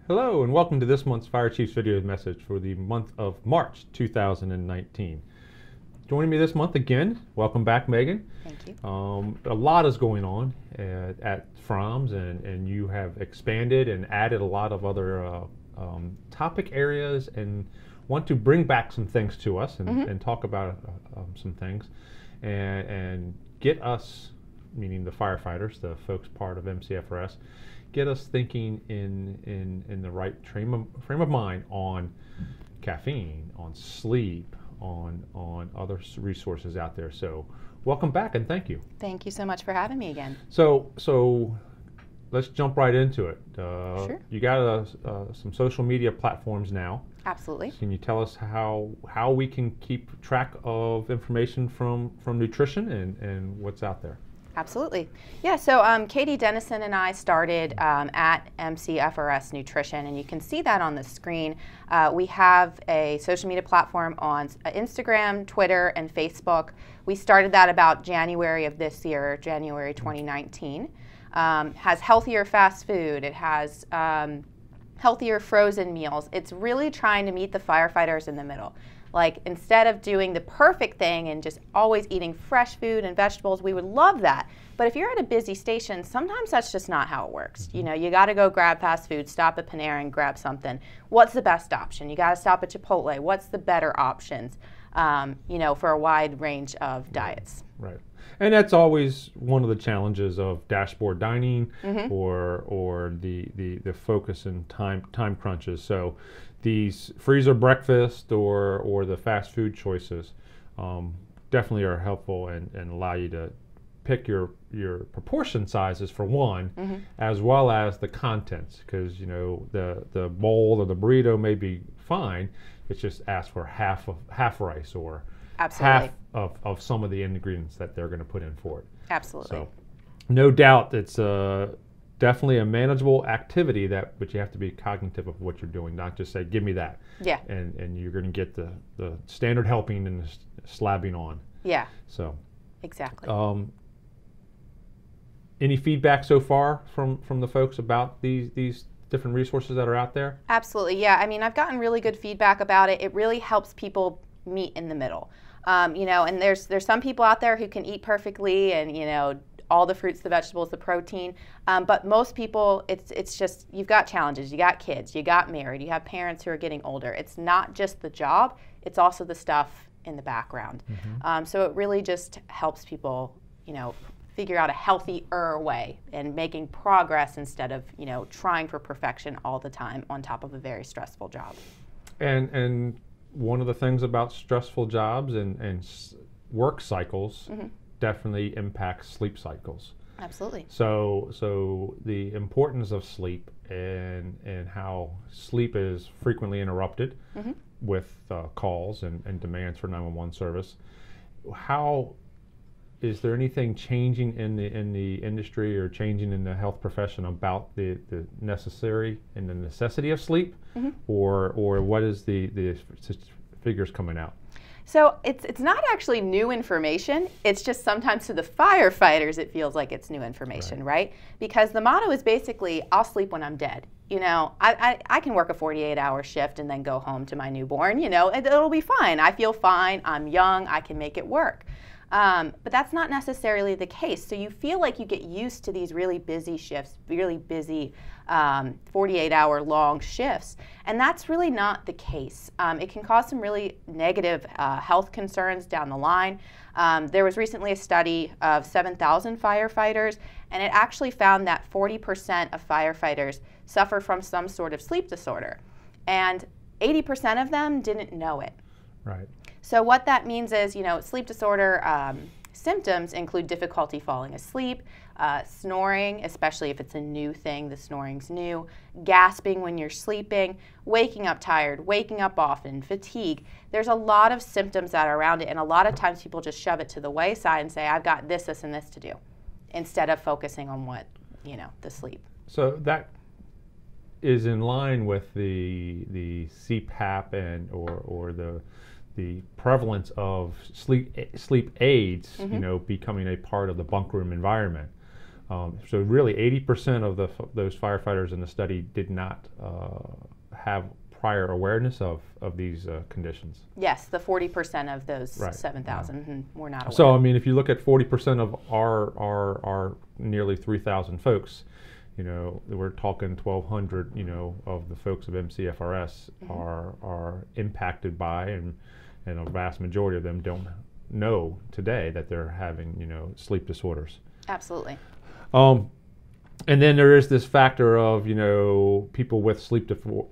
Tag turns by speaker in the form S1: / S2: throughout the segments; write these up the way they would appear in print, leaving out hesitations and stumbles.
S1: Hello and welcome to this month's Fire Chief's video message for the month of March 2019. Joining me this month again, welcome back Megan.
S2: Thank you.
S1: A lot is going on at Fromm's and you have expanded and added a lot of other topic areas and want to bring back some things to us and talk about some things and get us, meaning the firefighters, the folks part of MCFRS, get us thinking in the right frame of mind on caffeine, on sleep, on other resources out there. So welcome back and thank you.
S2: Thank you so much for having me again.
S1: So let's jump right into it.
S2: Sure.
S1: You got some social media platforms now.
S2: Absolutely.
S1: Can you tell us how we can keep track of information from nutrition and what's out there?
S2: Absolutely. Yeah, so Katie Dennison and I started at MCFRS Nutrition, and you can see that on the screen. We have a social media platform on Instagram, Twitter, and Facebook. We started that about January of this year, January 2019. Has healthier fast food. It has healthier frozen meals. It's really trying to meet the firefighters in the middle. Like, instead of doing the perfect thing and just always eating fresh food and vegetables, we would love that. But if you're at a busy station, sometimes that's just not how it works. You know, you got to go grab fast food, stop at Panera and grab something. What's the best option? You got to stop at Chipotle. What's the better options, you know, for a wide range of diets?
S1: Right. And that's always one of the challenges of dashboard dining or the focus and time crunches. So these freezer breakfast or the fast food choices definitely are helpful and allow you to pick your proportion sizes for one, as well as the contents, because you know the bowl or the burrito may be fine. It's just ask for half rice or
S2: Absolutely.
S1: half of some of the ingredients that they're going to put in for it.
S2: Absolutely.
S1: So no doubt it's definitely a manageable activity, but you have to be cognitive of what you're doing, not just say, give me that.
S2: Yeah.
S1: And you're going to get the standard helping and slabbing on.
S2: Yeah.
S1: So.
S2: Exactly.
S1: Any feedback so far from the folks about these different resources that are out there?
S2: Absolutely. Yeah. I mean, I've gotten really good feedback about it. It really helps people meet in the middle. You know, and there's some people out there who can eat perfectly and, you know, all the fruits, the vegetables, the protein. But most people, it's just, you've got challenges. You got kids, you got married, you have parents who are getting older. It's not just the job, it's also the stuff in the background. So it really just helps people, you know, figure out a healthier way and making progress instead of, you know, trying for perfection all the time on top of a very stressful job. And
S1: one of the things about stressful jobs and work cycles definitely impacts sleep cycles.
S2: Absolutely.
S1: So the importance of sleep and how sleep is frequently interrupted with calls and demands for 911 service. How is there anything changing in the industry or changing in the health profession about the necessary and the necessity of sleep, or what is the figures coming out?
S2: So it's not actually new information. It's just sometimes to the firefighters it feels like it's new information, right? Because the motto is basically, I'll sleep when I'm dead. You know, I can work a 48-hour shift and then go home to my newborn. You know, it'll be fine. I feel fine. I'm young. I can make it work. But that's not necessarily the case. So you feel like you get used to these really busy shifts, really busy 48-hour long shifts. And that's really not the case. It can cause some really negative health concerns down the line. There was recently a study of 7,000 firefighters, and it actually found that 40% of firefighters suffer from some sort of sleep disorder. And 80% of them didn't know it.
S1: Right.
S2: So what that means is, you know, sleep disorder symptoms include difficulty falling asleep, snoring, especially if it's a new thing, the snoring's new, gasping when you're sleeping, waking up tired, waking up often, fatigue. There's a lot of symptoms that are around it, and a lot of times people just shove it to the wayside and say, I've got this, this, and this to do, instead of focusing on what, you know, the sleep.
S1: So that is in line with the CPAP and or the prevalence of sleep aids, you know, becoming a part of the bunk room environment. So really 80% of those firefighters in the study did not have prior awareness of these conditions.
S2: Yes, the 40% of those
S1: Right.
S2: 7,000 were not aware.
S1: So I mean, if you look at 40% of our nearly 3,000 folks, you know, we're talking 1,200, you know, of the folks of MCFRS are impacted by, and a vast majority of them don't know today that they're having, you know, sleep disorders.
S2: Absolutely.
S1: And then there is this factor of, you know, people with sleep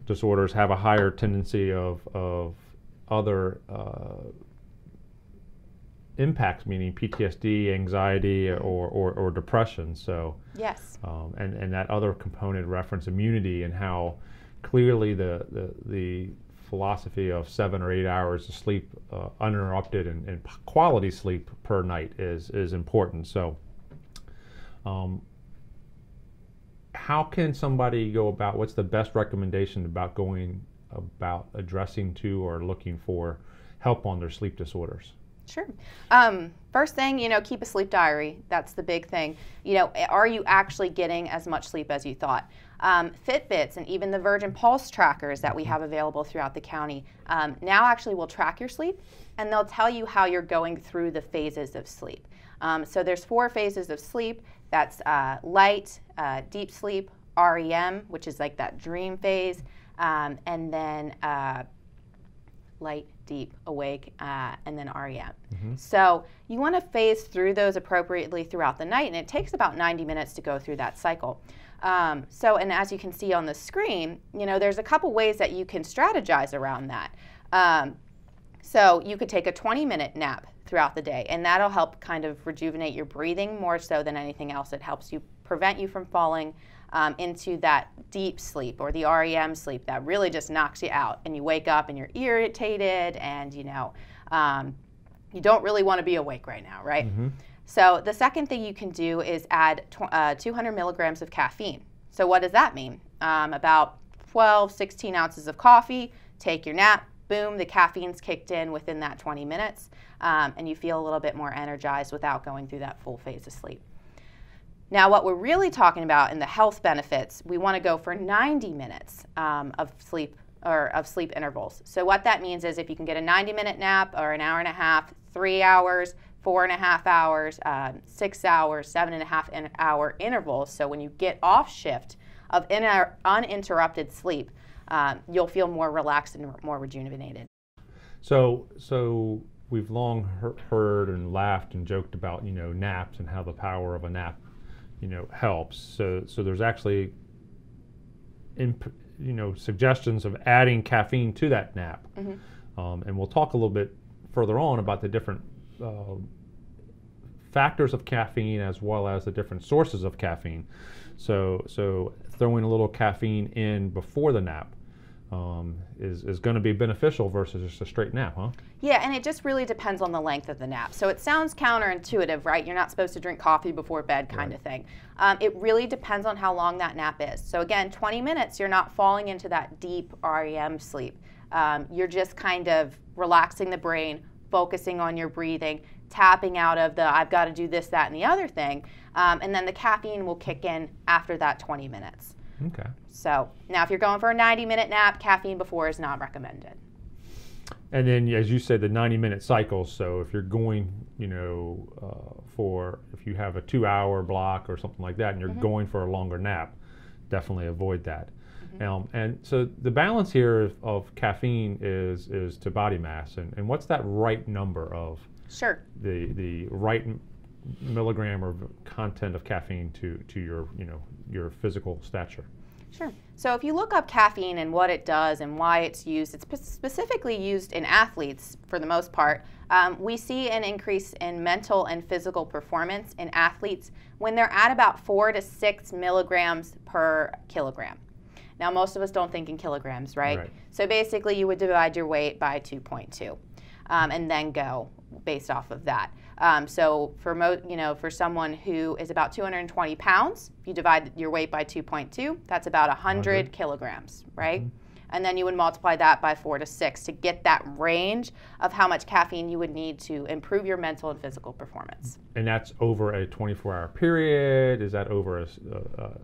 S1: disorders have a higher tendency of other impacts, meaning PTSD, anxiety, or depression. So
S2: yes,
S1: and that other component reference immunity, and how clearly the philosophy of 7 or 8 hours of sleep, uninterrupted and quality sleep per night is important. So how can somebody go about, what's the best recommendation about going about addressing to or looking for help on their sleep disorders?
S2: Sure. First thing, you know, keep a sleep diary. That's the big thing. You know, are you actually getting as much sleep as you thought? Fitbits and even the Virgin Pulse trackers that we have available throughout the county now actually will track your sleep, and they'll tell you how you're going through the phases of sleep. So there's 4 phases of sleep. That's light, deep sleep, REM, which is like that dream phase, and then light, deep, awake, and then REM. So you want to phase through those appropriately throughout the night, and it takes about 90 minutes to go through that cycle. And as you can see on the screen, you know, there's a couple ways that you can strategize around that. So you could take a 20-minute nap throughout the day, and that'll help kind of rejuvenate your breathing more so than anything else. It helps you prevent you from falling into that deep sleep or the REM sleep that really just knocks you out, and you wake up and you're irritated, and you know you don't really want to be awake right now, right? So the second thing you can do is add 200 milligrams of caffeine. So what does that mean? About 12, 16 ounces of coffee, take your nap, boom, the caffeine's kicked in within that 20 minutes, and you feel a little bit more energized without going through that full phase of sleep. Now, what we're really talking about in the health benefits, we want to go for 90 minutes of sleep intervals. So what that means is if you can get a 90-minute nap or an hour and a half, 3 hours, 4.5 hours, 6 hours, 7.5 hour intervals. So when you get off shift of uninterrupted sleep, you'll feel more relaxed and more rejuvenated.
S1: So we've long heard and laughed and joked about, you know, naps and how the power of a nap, you know, helps. So there's actually, you know, suggestions of adding caffeine to that nap, and we'll talk a little bit further on about the different factors of caffeine as well as the different sources of caffeine. So throwing a little caffeine in before the nap is going to be beneficial versus just a straight nap, huh?
S2: Yeah, and it just really depends on the length of the nap. So it sounds counterintuitive, right? You're not supposed to drink coffee before bed kind of thing. It really depends on how long that nap is. So again, 20 minutes, you're not falling into that deep REM sleep. You're just kind of relaxing the brain, focusing on your breathing, tapping out of the I've got to do this, that, and the other thing. And then the caffeine will kick in after that 20 minutes.
S1: Okay.
S2: So now if you're going for a 90-minute nap, caffeine before is not recommended.
S1: And then, as you said, the 90-minute cycles. So if you're going, you know, if you have a 2-hour block or something like that, and you're going for a longer nap, definitely avoid that. And so the balance here of caffeine is to body mass. And what's that right number of the right milligram or content of caffeine to your, you know, your physical stature?
S2: Sure. So if you look up caffeine and what it does and why it's used, it's specifically used in athletes for the most part. We see an increase in mental and physical performance in athletes when they're at about 4 to 6 milligrams per kilogram. Now, most of us don't think in kilograms, right? So basically, you would divide your weight by 2.2 and then go based off of that. So for someone who is about 220 pounds, if you divide your weight by 2.2, that's about 100 kilograms, right? and then you would multiply that by 4 to 6 to get that range of how much caffeine you would need to improve your mental and physical performance.
S1: And that's over a 24-hour period? Is that over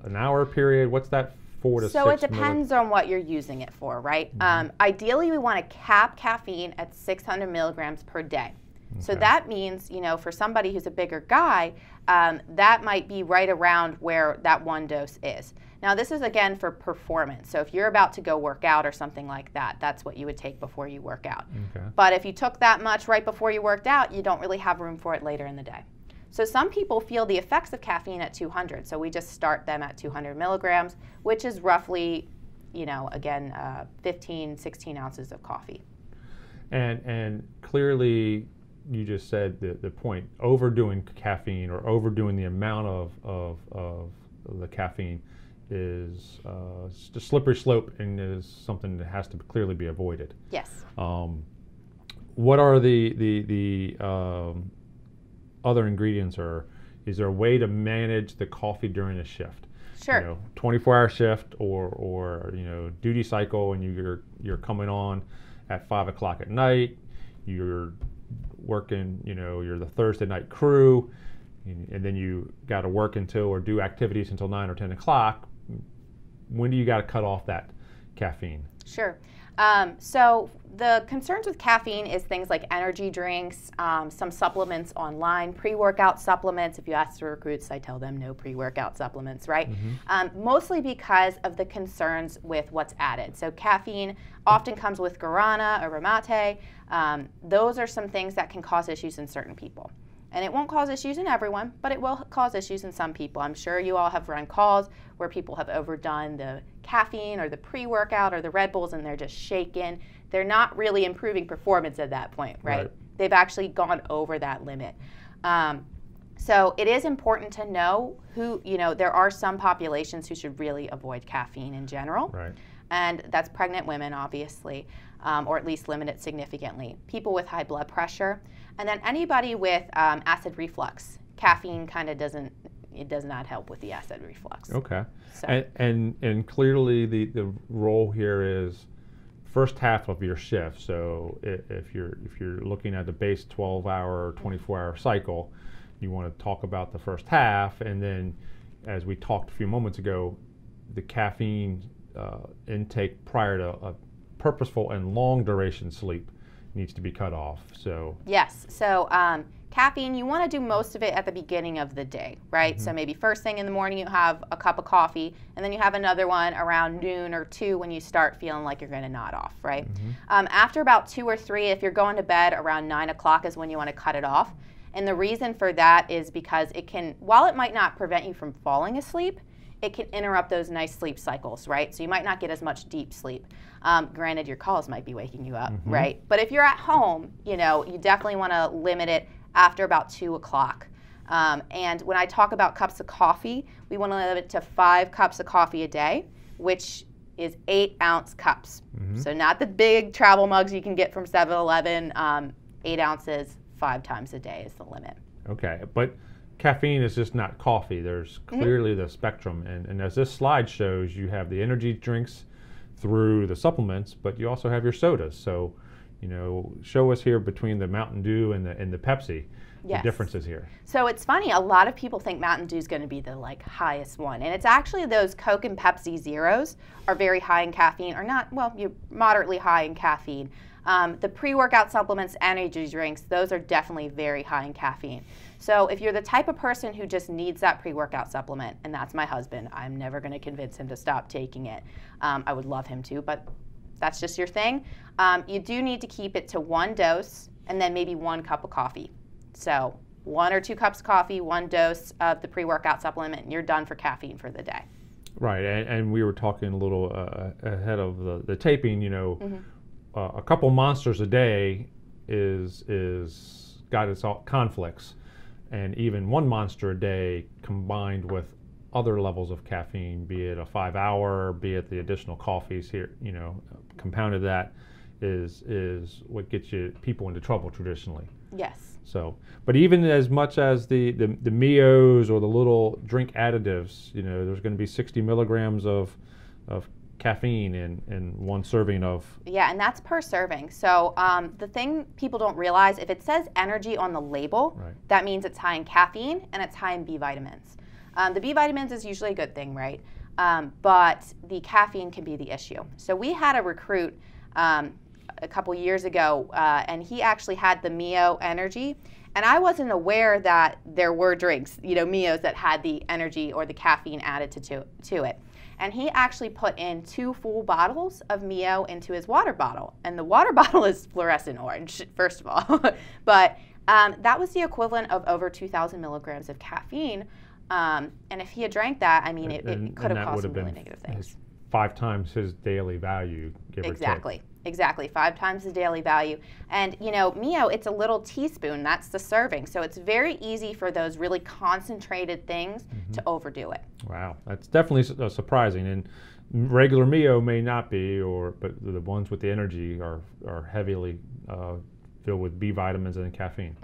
S1: an hour period? What's that 4 to 6?
S2: So it depends on what you're using it for, right? Ideally, we want to cap caffeine at 600 milligrams per day. So that means, you know, for somebody who's a bigger guy, that might be right around where that one dose is. Now, this is, again, for performance. So if you're about to go work out or something like that, that's what you would take before you work out. But if you took that much right before you worked out, you don't really have room for it later in the day. So some people feel the effects of caffeine at 200. So we just start them at 200 milligrams, which is roughly, you know, again, 15, 16 ounces of coffee.
S1: And clearly, you just said the point, overdoing caffeine or overdoing the amount of the caffeine is a slippery slope and is something that has to clearly be avoided.
S2: Yes.
S1: What are the other ingredients, or is there a way to manage the coffee during a shift?
S2: Sure.
S1: You know, 24-hour shift or you know, duty cycle, and you're coming on at 5 o'clock at night. You're working, you know, you're the Thursday night crew, and then you got to work until or do activities until 9 or 10 o'clock. When do you got to cut off that caffeine?
S2: Sure. So the concerns with caffeine is things like energy drinks, some supplements online, pre-workout supplements. If you ask the recruits, I tell them no pre-workout supplements, right? Mostly because of the concerns with what's added. So caffeine often comes with guarana or mate. Those are some things that can cause issues in certain people. And it won't cause issues in everyone, but it will cause issues in some people. I'm sure you all have run calls where people have overdone the caffeine or the pre-workout or the Red Bulls, and they're just shaken. They're not really improving performance at that point, right? They've actually gone over that limit. So it is important to know who, you know, there are some populations who should really avoid caffeine in general.
S1: Right.
S2: And that's pregnant women, obviously, or at least limit it significantly. People with high blood pressure, and then anybody with acid reflux. Caffeine kind of does not help with the acid reflux.
S1: Okay.
S2: So.
S1: And clearly the role here is first half of your shift. So if you're looking at the base 12-hour or 24-hour cycle, you want to talk about the first half, and then, as we talked a few moments ago, the caffeine intake prior to a purposeful and long duration sleep needs to be cut off. So
S2: yes, so caffeine, you want to do most of it at the beginning of the day, right? So maybe first thing in the morning you have a cup of coffee, and then you have another one around noon or 2 when you start feeling like you're going to nod off, right? After about 2 or 3, if you're going to bed around 9 o'clock is when you want to cut it off. And the reason for that is because it can, while it might not prevent you from falling asleep, it can interrupt those nice sleep cycles, right? So you might not get as much deep sleep. Granted, your calls might be waking you up, right? But if you're at home, you know, you definitely want to limit it after about 2 o'clock. And when I talk about cups of coffee, we want to limit it to 5 cups of coffee a day, which is 8-ounce cups. So not the big travel mugs you can get from 7-Eleven, 8 ounces, 5 times a day is the limit.
S1: Okay, but caffeine is just not coffee. There's clearly the spectrum, and as this slide shows, you have the energy drinks through the supplements, but you also have your sodas. So, you know, show us here between the Mountain Dew and the Pepsi, the differences here. So
S2: it's funny, a lot of people think Mountain Dew is going to be the highest one, and it's actually those Coke and Pepsi Zeros are very high in caffeine, or not, well, you're moderately high in caffeine. The pre-workout supplements, energy drinks, those are definitely very high in caffeine. So if you're the type of person who just needs that pre-workout supplement, and that's my husband, I'm never going to convince him to stop taking it. I would love him to, but that's just your thing. You do need to keep it to 1 dose and then maybe 1 cup of coffee. So 1 or 2 cups of coffee, 1 dose of the pre-workout supplement, and you're done for caffeine for the day. Right,
S1: and we were talking a little ahead of the taping, you know, a couple monsters a day is got its conflicts, and even 1 monster a day combined with other levels of caffeine, be it a 5-hour, be it the additional coffees here, you know, compounded, that is what gets people into trouble traditionally.
S2: Yes.
S1: So, but even as much as the Mios or the little drink additives, you know, there's going to be 60 milligrams of caffeine in one serving of.
S2: Yeah, and that's per serving. So the thing people don't realize, if it says energy on the label,
S1: Right.
S2: that means it's high in caffeine and it's high in B vitamins. The B vitamins is usually a good thing, right? But the caffeine can be the issue. So we had a recruit a couple years ago, and he actually had the Mio Energy. And I wasn't aware that there were drinks, Mios that had the energy or the caffeine added to it. And he actually put in 2 full bottles of Mio into his water bottle. And the water bottle is fluorescent orange, first of all. But that was the equivalent of over 2,000 milligrams of caffeine. And if he had drank that, I mean, it could have caused some really negative things.
S1: 5 times his daily value, give or take.
S2: Exactly, 5 times the daily value. And Mio, it's a little teaspoon, that's the serving. So it's very easy for those really concentrated things to overdo it.
S1: Wow, that's definitely surprising. And regular Mio may not be, but the ones with the energy are heavily filled with B vitamins and caffeine.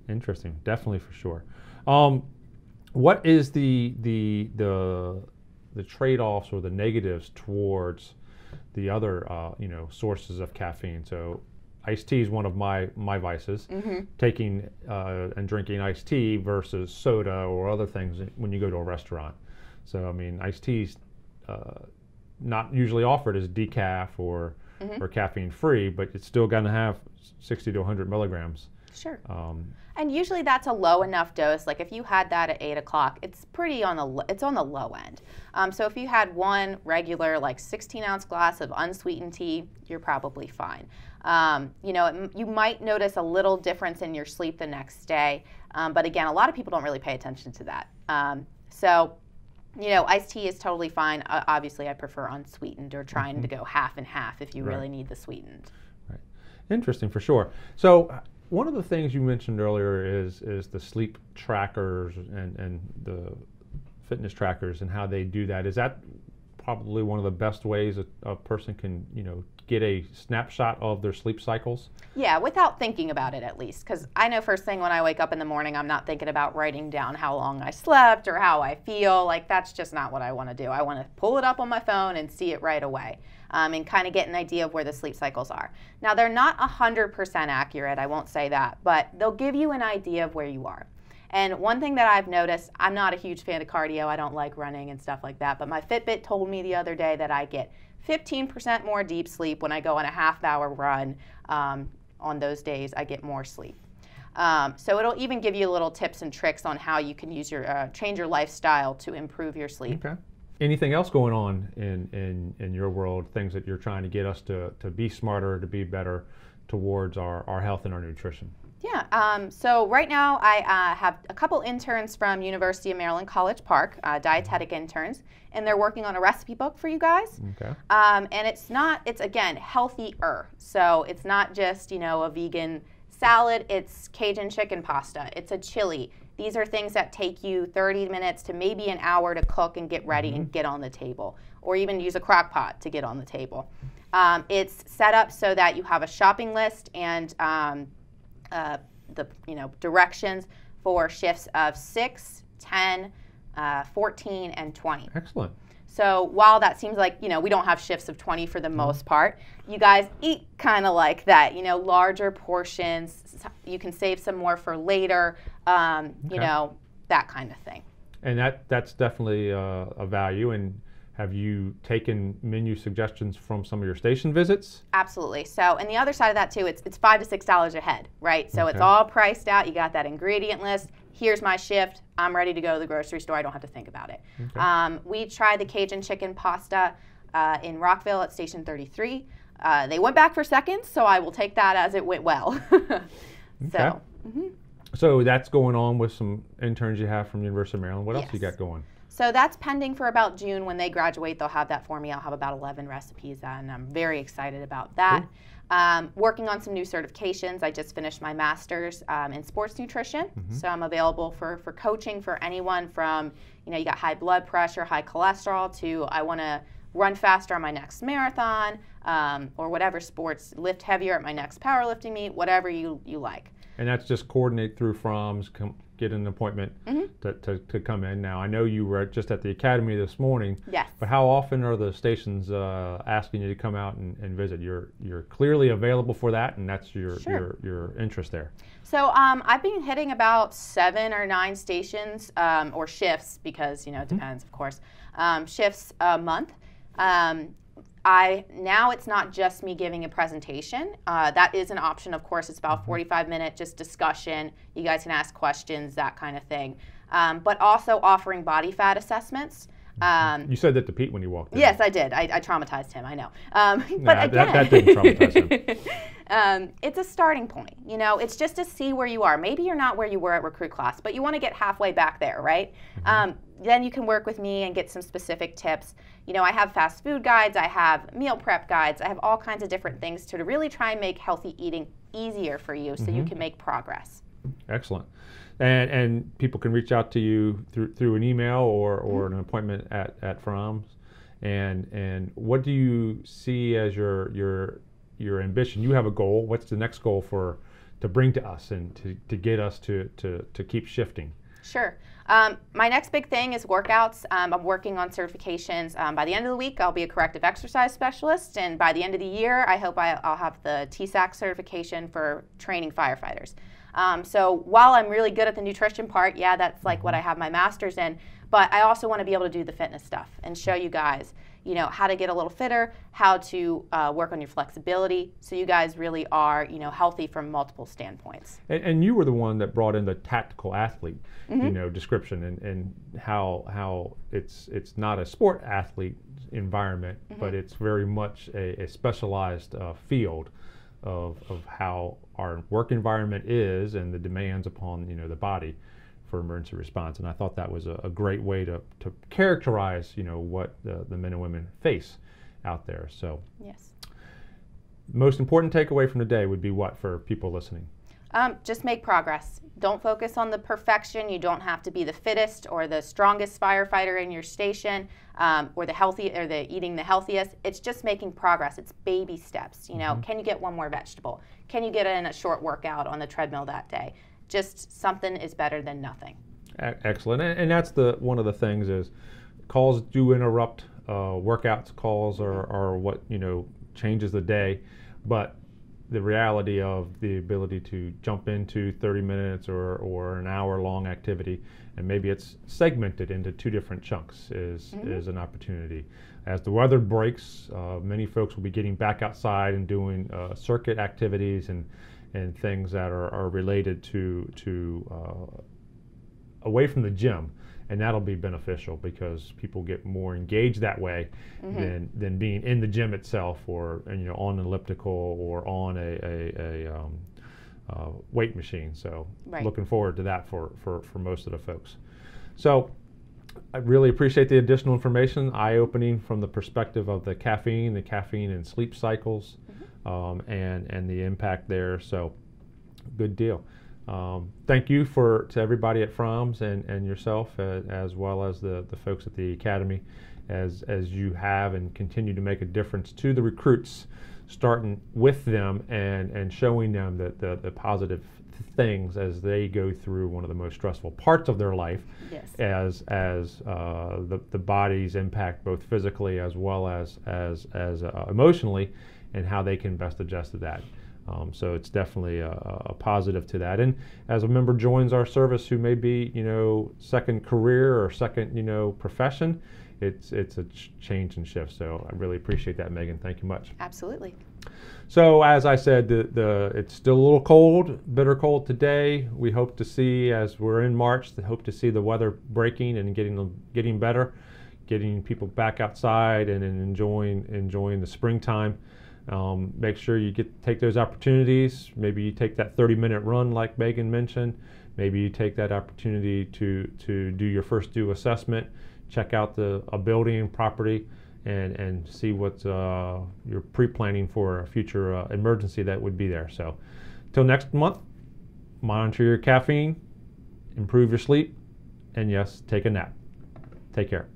S1: Interesting, definitely for sure. What is the trade-offs or the negatives towards the other sources of caffeine? So iced tea is one of my vices. Taking and drinking iced tea versus soda or other things when you go to a restaurant. So I mean, iced tea's not usually offered as decaf or caffeine free, but it's still going to have 60 to 100 milligrams.
S2: Sure. And usually that's a low enough dose. Like if you had that at 8 o'clock, it's on the low end. So if you had one regular 16-ounce glass of unsweetened tea, you're probably fine. You might notice a little difference in your sleep the next day, but again, a lot of people don't really pay attention to that. Iced tea is totally fine. Obviously, I prefer unsweetened or trying to go half and half if you really need the sweetened.
S1: Right. Interesting for sure. So one of the things you mentioned earlier is the sleep trackers and the fitness trackers and how they do that. Is that probably one of the best ways a person can get a snapshot of their sleep cycles?
S2: Yeah, without thinking about it at least, because I know first thing when I wake up in the morning, I'm not thinking about writing down how long I slept or how I feel. That's just not what I want to do. I want to pull it up on my phone and see it right away. And kind of get an idea of where the sleep cycles are. Now, they're not 100% accurate, I won't say that, but they'll give you an idea of where you are. And one thing that I've noticed, I'm not a huge fan of cardio, I don't like running and stuff like that, but my Fitbit told me the other day that I get 15% more deep sleep when I go on a half-hour run. On those days, I get more sleep. So it'll even give you little tips and tricks on how you can use change your lifestyle to improve your sleep.
S1: Okay. Anything else going on in your world, things that you're trying to get us to be smarter, to be better towards our health and our nutrition?
S2: Yeah, so right now I have a couple interns from University of Maryland College Park, dietetic interns, and they're working on a recipe book for you guys.
S1: Okay.
S2: And it's again, healthier. So it's not just, a vegan salad, it's Cajun chicken pasta, it's a chili. These are things that take you 30 minutes to maybe an hour to cook and get ready and get on the table, or even use a crock pot to get on the table. It's set up so that you have a shopping list and the directions for shifts of 6, 10, 14, and 20.
S1: Excellent.
S2: So while that seems like, we don't have shifts of 20 for the most part, you guys eat kind of like that, larger portions. You can save some more for later, that kind of thing. And
S1: that's definitely a value. And have you taken menu suggestions from some of your station visits?
S2: Absolutely. So, and the other side of that too, it's $5 to $6 a head, right? So it's all priced out. You got that ingredient list. Here's my shift. I'm ready to go to the grocery store. I don't have to think about it. Okay. We tried the Cajun chicken pasta in Rockville at Station 33. They went back for seconds, so I will take that as it went well.
S1: Okay. So that's going on with some interns you have from University of Maryland. What else you got going?
S2: So that's pending for about June. When they graduate, they'll have that for me. I'll have about 11 recipes, and I'm very excited about that. Cool. Working on some new certifications. I just finished my master's in sports nutrition, so I'm available for coaching for anyone from, you got high blood pressure, high cholesterol, to I want to run faster on my next marathon, or whatever sports, lift heavier at my next powerlifting meet, whatever you like.
S1: And that's just coordinate through FROMS, get an appointment to come in. Now, I know you were just at the academy this morning.
S2: Yes.
S1: But how often are the stations asking you to come out and visit? You're clearly available for that, and that's your interest there.
S2: So I've been hitting about 7 or 9 stations or shifts, because it depends, of course, shifts a month. Now it's not just me giving a presentation. That is an option, of course. It's about 45-minute just discussion. You guys can ask questions, that kind of thing. But also offering body fat assessments.
S1: You said that to Pete when you walked in.
S2: Yes, I did. I traumatized him, I know. But again,
S1: that didn't traumatize him.
S2: It's a starting point. It's just to see where you are. Maybe you're not where you were at recruit class, but you want to get halfway back there, right? Then you can work with me and get some specific tips. I have fast food guides, I have meal prep guides, I have all kinds of different things to really try and make healthy eating easier for you so you can make progress.
S1: Excellent. And people can reach out to you through an email or an appointment at Fromm's. And what do you see as your ambition? You have a goal. What's the next goal to bring to us and to get us to keep shifting?
S2: Sure. My next big thing is workouts. I'm working on certifications. By the end of the week, I'll be a corrective exercise specialist, and by the end of the year, I hope I'll have the TSAC certification for training firefighters. So while I'm really good at the nutrition part, yeah, that's like what I have my master's in, but I also want to be able to do the fitness stuff and show you guys, how to get a little fitter, how to work on your flexibility, so you guys really are, healthy from multiple standpoints.
S1: And you were the one that brought in the tactical athlete, description and how it's not a sport athlete environment, but it's very much a specialized field of how our work environment is and the demands upon the body for emergency response. And I thought that was a great way to characterize what the men and women face out there. So
S2: yes,
S1: most important takeaway from the day would be what for people listening?
S2: Just make progress. Don't focus on the perfection. You don't have to be the fittest or the strongest firefighter in your station, or the eating the healthiest. It's just making progress. It's baby steps. Can you get one more vegetable? Can you get in a short workout on the treadmill that day? Just something is better than nothing.
S1: Excellent. And that's one of the things is calls do interrupt. Workouts calls are what changes the day, but the reality of the ability to jump into 30 minutes or an hour-long activity, and maybe it's segmented into 2 different chunks, is an opportunity. As the weather breaks, many folks will be getting back outside and doing circuit activities and things that are related to away from the gym. And that'll be beneficial because people get more engaged that way than being in the gym itself, or on an elliptical or on a weight machine. So looking forward to that for most of the folks. So I really appreciate the additional information, eye-opening from the perspective of the caffeine and sleep cycles, and the impact there. So good deal. Thank you to everybody at Fromm's and yourself, as well as the folks at the Academy, as you have and continue to make a difference to the recruits, starting with them and showing them that the positive things as they go through one of the most stressful parts of their life, as the body's impact both physically as well as emotionally, and how they can best adjust to that. So it's definitely a positive to that. And as a member joins our service who may be, second career or second, profession, it's a change and shift. So I really appreciate that, Megan. Thank you much.
S2: Absolutely.
S1: So as I said, it's still a little cold, bitter cold today. We hope to see, as we're in March, hope to see the weather breaking and getting better, getting people back outside and enjoying the springtime. Make sure you take those opportunities. Maybe you take that 30-minute run like Megan mentioned. Maybe you take that opportunity to do your first due assessment, check out a building property, and see what you're pre-planning for a future emergency that would be there. So till next month, monitor your caffeine, improve your sleep, and yes, take a nap. Take care.